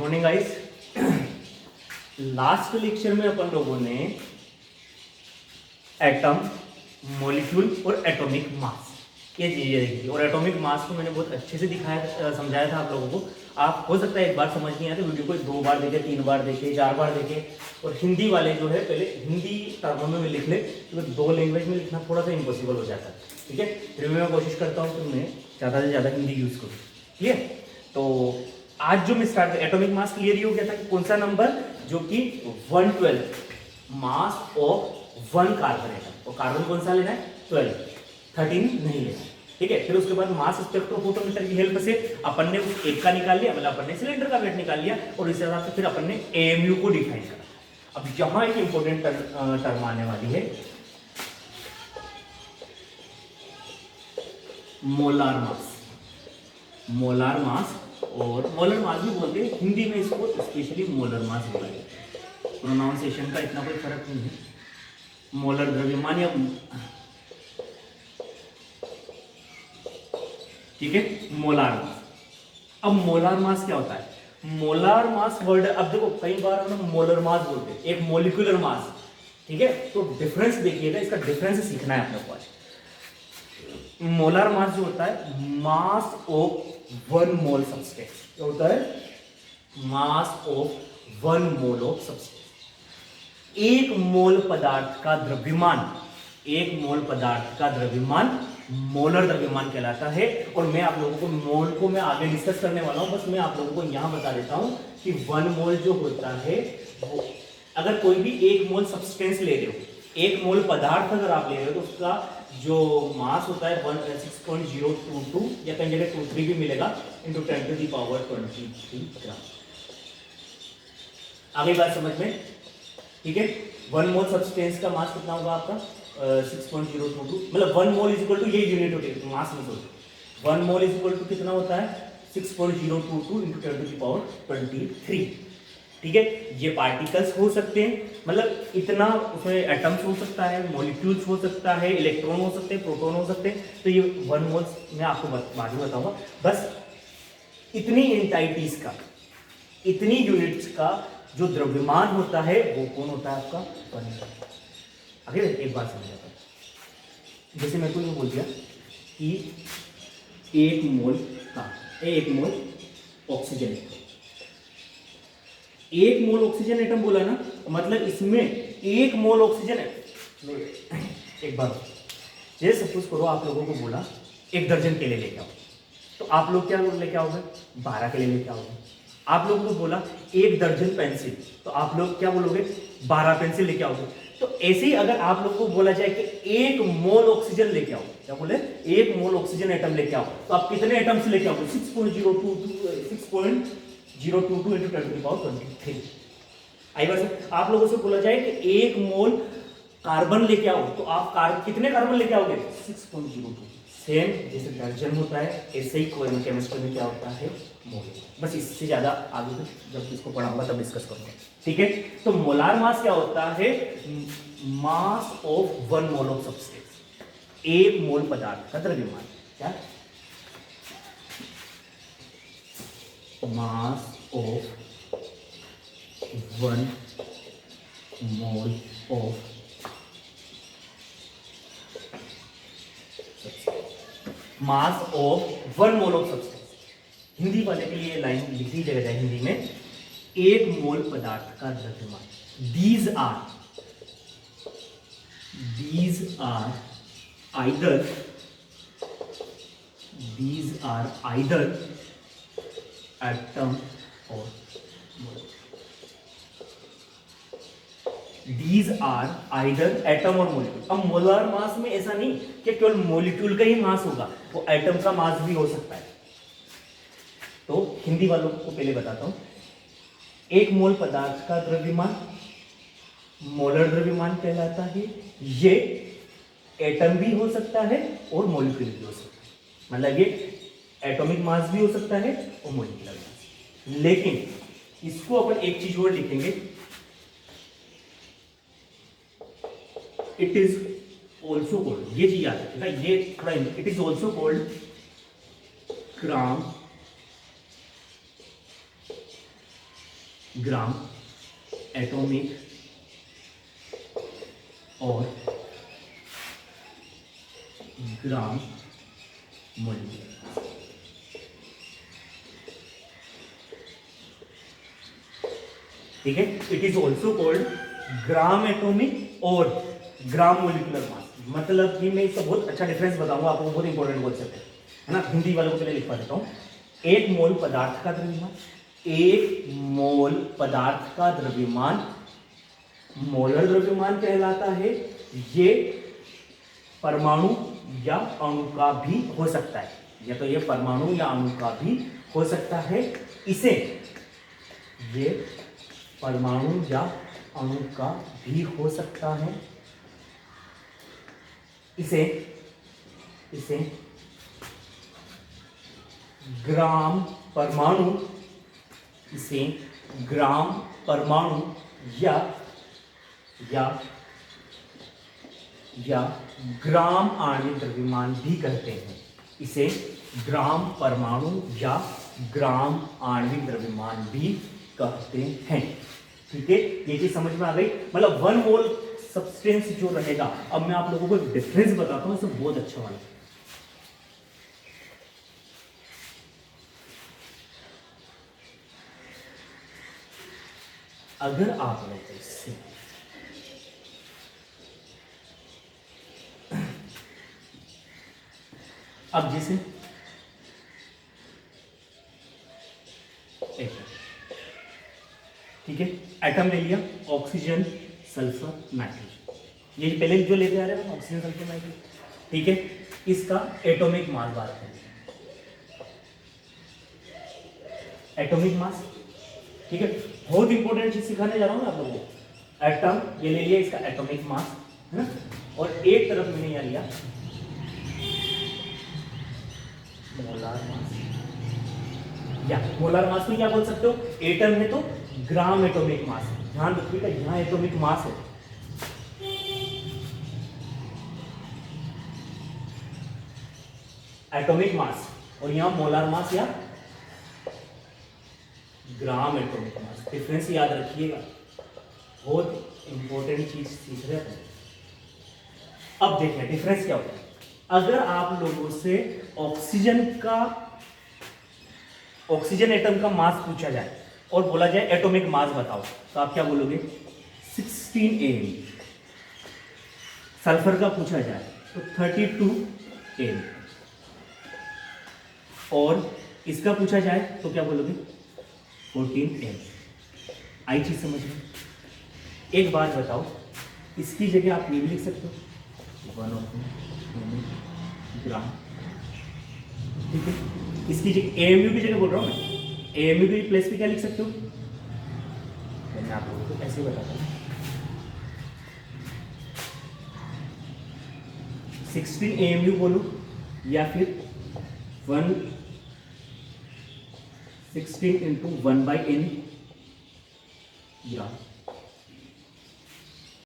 Morning guys. Last lecture में अपन लोगों ने एटम, मॉलिक्यूल और एटॉमिक मास ये चीजें देखी और एटॉमिक मास को मैंने बहुत अच्छे से दिखाया, समझाया था आप लोगों को। आप हो सकता है एक बार समझ नहीं आया तो वीडियो को 2 बार देखे, 3 बार देखे, 4 बार देखे। और हिंदी वाले जो है पहले हिंदी टर्मों में लिख ले, क्योंकि 2 लैंग्वेज में लिखना थोड़ा सा इम्पॉसिबल हो जाता है। ठीक है, फिर मैं कोशिश करता हूँ कि मैं ज़्यादा से ज़्यादा हिंदी यूज़ करूँ। ठीक है, तो आज जो मैं स्टार्ट एटॉमिक मास क्लियर ही हो गया था कि कौन सा नंबर, जो कि 112 मास ऑफ 1 कार्बन एटम। और कार्बन कौन सा लेना है? 12, 13 नहीं लेना। ठीक है, फिर उसके बाद मास स्पेक्ट्रोफोटोमीटर की हेल्प से अपन ने उस एक का निकाल लिया, मतलब अपन ने सिलेंडर का वेट निकाल लिया और इस हिसाब से फिर अपन ने एएमयू को डिफाइन करा। अब यहां एक इंपॉर्टेंट टर्म आने वाली है, मोलार मास। मोलार मास और मोलर मास भी बोलते हैं, हिंदी में इसको स्पेशली मोलर मास बोला जाता है। प्रोनाउंसिएशन का इतना कोई फर्क नहीं है। मोलर द्रव्यमान या ठीक है, मोलार मास। अब मोलार मास क्या होता है? मोलार मास वर्ड, अब देखो कई बार हम लोग मोलर मास बोलते हैं, एक मोलिकुलर मास। ठीक है, तो डिफरेंस देखिएगा, इसका डिफरेंस सीखना है अपने को आज। मोलार मास जो होता है, मास ऑफ 1 मोल सब्सटेंस। क्या होता है? Mass of 1 mole of substance. एक मोल पदार्थ का द्रव्यमान, एक मोल पदार्थ का द्रव्यमान मोलर द्रव्यमान कहलाता है। और मैं आप लोगों को मोल को मैं आगे डिस्कस करने वाला हूं, बस मैं आप लोगों को यहां बता देता हूं कि 1 मोल जो होता है वो, अगर कोई भी 1 मोल सब्सटेंस ले रहे हो, 1 मोल पदार्थ अगर आप ले रहे हो, तो उसका जो मास होता है 6.022 या कहीं जगह 23 भी मिलेगा, इंटू 10⁻23 ग्राम। आगे बात समझ में? ठीक है, 1 मोल सब्सटेंस का मास कितना होगा आपका? 6.022, मतलब 1 मोल इज इक्वल टू, ये यूनिट होती है मास में। 1 मोल इज इक्वल टू कितना होता है? 6.022 इंटू 10⁻23। ठीक है, ये पार्टिकल्स हो सकते हैं, मतलब इतना उसमें एटम्स हो सकता है, मॉलिक्यूल्स हो सकता है, इलेक्ट्रॉन हो सकते हैं, प्रोटॉन हो सकते हैं। तो ये 1 मोल्स मैं आपको बाद में बताऊंगा। बस इतनी एंटाइटीज का, इतनी यूनिट्स का जो द्रव्यमान होता है वो कौन होता है आपका? 1 मोल। आगे एक बात समझ आता है, जैसे मेरे को ये बोल दिया कि 1 मोल का, 1 मोल ऑक्सीजन, 1 मोल ऑक्सीजन एटम बोला ना, मतलब इसमें 1 मोल ऑक्सीजन है। एक बार जैसे सपोज करो आप लोगों को बोला 1 दर्जन केले लेके आओ, तो आप लोग क्या लेके आओगे? 12 केले लेके आओगे। आप लोगों को बोला 1 दर्जन पेंसिल, तो आप लोग क्या बोलोगे? 12 पेंसिल लेके आओगे। तो ऐसे ही अगर आप लोग को बोला जाए कि 1 मोल ऑक्सीजन लेके आओ, क्या बोले? 1 मोल ऑक्सीजन एटम लेके आओ, तो आप कितने एटम्स लेके आओगे? 6.022 इंटू 10⁻23। आई बात? आप लोगों से बोला जाए कि 1 मोल कार्बन लेके आओ, तो आप कितने कार्बन लेके आओगे? 6.02। सेम जैसे दर्जन होता है, ऐसे ही केमिस्ट्री में क्या होता है? मोल। बस इससे ज्यादा आगे कुछ जब इसको पढ़ाऊंगा तब डिस्कस करूंगा। ठीक है, तो मोलार मास क्या होता है? Mass of 1 mole of substance, 1 मोल पदार्थ का द्रव्यमान। क्या? Mass of 1 mole of mass of 1 mole of substance. Hindi वाले के लिए लाइन लिखी जगह जाए हिंदी में, 1 मोल पदार्थ का द्रव्यमान। दीज आर आइदर एटम और मोल। These are either एटम और मोलिक्यूल। अब मोलार मास में ऐसा नहीं कि केवल मोलिक्यूल का ही मास होगा, वो एटम का मास भी हो सकता है। तो हिंदी वालों को पहले बताता हूं, 1 मोल पदार्थ का द्रव्यमान मोलर द्रव्यमान कहलाता है। ये एटम भी हो सकता है और मोलिक्यूल भी हो सकता है, मतलब ये एटॉमिक मास भी हो सकता है और मोलिकुलर मास। लेकिन इसको अपन एक चीज और लिखेंगे, इट इज ऑल्सो कॉल्ड, ये चीज याद रखिएगा, ये थोड़ा, it is also called gram gram atomic और ग्राम मोलिकुलर। ठीक है, it is also called gram atomic और ग्राम मोलिकुलर मास। मतलब कि मैं इसका बहुत अच्छा डिफरेंस बताऊंगा आपको, बहुत इंपॉर्टेंट कॉन्सेप्ट है ना। हिंदी वालों को पहले लिखवा देता हूं। एक मोल पदार्थ का द्रव्यमान, एक मोल पदार्थ का द्रव्यमान मोलर द्रव्यमान कहलाता है। ये परमाणु या अणु का भी हो सकता है, या तो ये परमाणु या अणु का भी हो सकता है। इसे ये परमाणु या अणु का भी हो सकता है। इसे ग्राम परमाणु, इसे ग्राम परमाणु या ग्राम आणविक द्रव्यमान भी कहते हैं। इसे ग्राम परमाणु या ग्राम आणविक द्रव्यमान भी कहते हैं। ठीक है, ये चीज समझ में आ गई। मतलब 1 मोल सब्सटेंस जो रहेगा, अब मैं आप लोगों को एक डिफरेंस बताता हूं, इसमें बहुत अच्छा वाला। अगर आप लोग इससे अब जैसे एटम, ठीक है, एटम ले लिया, ऑक्सीजन सल्फर नाइट्रोजन, ये पहले जो लेते आ रहे हैं ऑक्सीजन सल्फर नाइट्रोजन। ठीक है, इसका एटॉमिक मास बात करें, एटॉमिक मास। ठीक है, बहुत इंपॉर्टेंट चीज सिखाने जा रहा हूं मैं आप लोगों को। एटम ये ले लिया, इसका एटॉमिक मास है ना, और एक तरफ मैंने यहां लिया मोलार मास, या मोलार मास को क्या बोल सकते हो, एटम है तो ग्राम एटॉमिक मास। ध्यान रखिएगा, यहां एटॉमिक मास है, एटॉमिक मास, और यहां मोलार मास या ग्राम एटॉमिक मास। डिफरेंस याद रखिएगा, बहुत इंपॉर्टेंट चीज सीख रहे हैं। अब देखिए डिफरेंस क्या होता है। अगर आप लोगों से ऑक्सीजन एटम का मास पूछा जाए और बोला जाए एटॉमिक मास बताओ, तो आप क्या बोलोगे, 16 AU। सल्फर का पूछा जाए तो 32 AU, और इसका पूछा जाए तो क्या बोलोगे, 14 AU। आई चीज समझ में। एक बात बताओ, इसकी जगह आप ये भी लिख सकते हो 1 ग्राम। ठीक है, इसकी जगह AMU की जगह बोल रहा हूं मैं, AMU की प्लेस पे क्या लिख सकते हो, मैं आप लोगों को ऐसे बताता हूँ। 16 AMU बोलो, या फिर 16 × 1/n ग्राम।